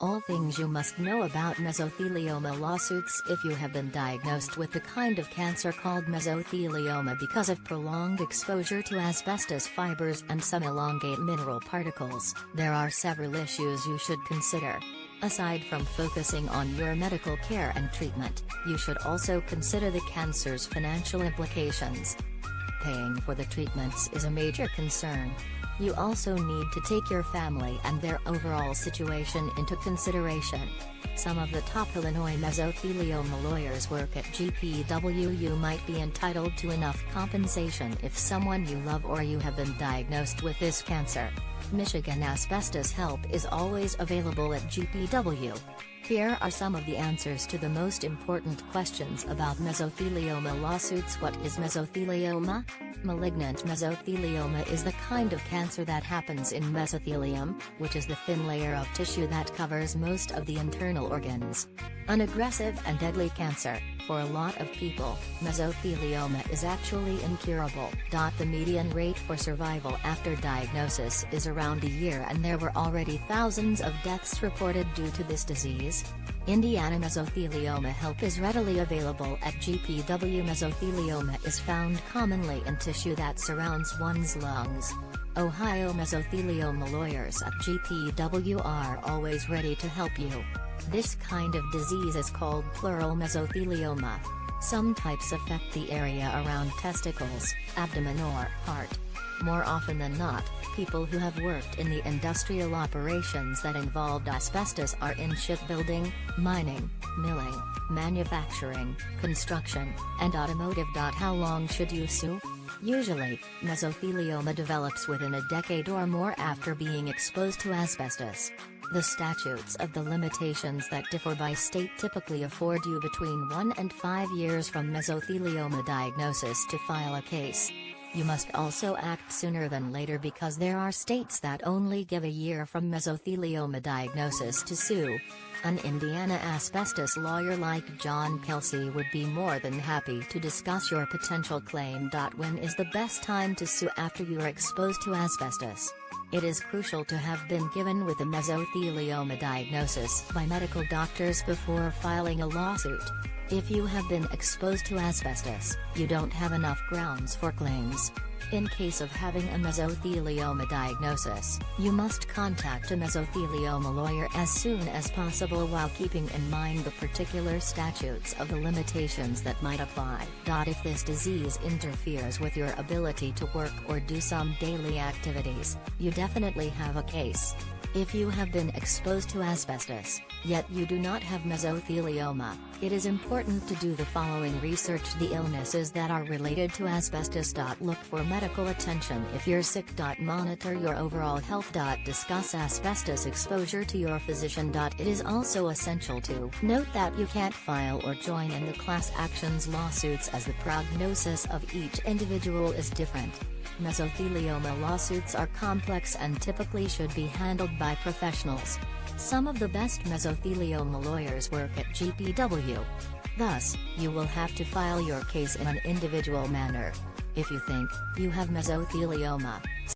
All things you must know about mesothelioma lawsuits. If you have been diagnosed with the kind of cancer called mesothelioma because of prolonged exposure to asbestos fibers and some elongate mineral particles, there are several issues you should consider. Aside from focusing on your medical care and treatment, you should also consider the cancer's financial implications. Paying for the treatments is a major concern. You also need to take your family and their overall situation into consideration. Some of the top Illinois mesothelioma lawyers work at GPW. You might be entitled to enough compensation if someone you love or you have been diagnosed with this cancer. Michigan asbestos help is always available at GPW. Here are some of the answers to the most important questions about mesothelioma lawsuits. What is mesothelioma? Malignant mesothelioma is the kind of cancer that happens in mesothelium, which is the thin layer of tissue that covers most of the internal organs. An aggressive and deadly cancer. For a lot of people, mesothelioma is actually incurable. The median rate for survival after diagnosis is around a year, and there were already thousands of deaths reported due to this disease. Indiana mesothelioma help is readily available at GPW. Mesothelioma is found commonly in tissue that surrounds one's lungs. Ohio mesothelioma lawyers at GPW are always ready to help you. This kind of disease is called pleural mesothelioma. Some types affect the area around testicles, abdomen or heart. More often than not, people who have worked in the industrial operations that involved asbestos are in shipbuilding, mining, milling, manufacturing, construction, and automotive. How long should you sue? Usually, mesothelioma develops within a decade or more after being exposed to asbestos. The statutes of the limitations that differ by state typically afford you between 1 and 5 years from mesothelioma diagnosis to file a case. You must also act sooner than later because there are states that only give a year from mesothelioma diagnosis to sue. An Indiana asbestos lawyer like John Kelsey would be more than happy to discuss your potential claim. When is the best time to sue after you are exposed to asbestos? It is crucial to have been given with a mesothelioma diagnosis by medical doctors before filing a lawsuit. If you have been exposed to asbestos, you don't have enough grounds for claims. In case of having a mesothelioma diagnosis, you must contact a mesothelioma lawyer as soon as possible while keeping in mind the particular statutes of the limitations that might apply. If this disease interferes with your ability to work or do some daily activities, you definitely have a case. If you have been exposed to asbestos, yet you do not have mesothelioma, it is important to do the following research: the illnesses that are related to asbestos. Look for medical attention if you're sick. Monitor your overall health. Discuss asbestos exposure to your physician. It is also essential to note that you can't file or join in the class actions lawsuits as the prognosis of each individual is different. Mesothelioma lawsuits are complex and typically should be handled by professionals. Some of the best mesothelioma lawyers work at GPW. Thus, you will have to file your case in an individual manner. If you think you have mesothelioma,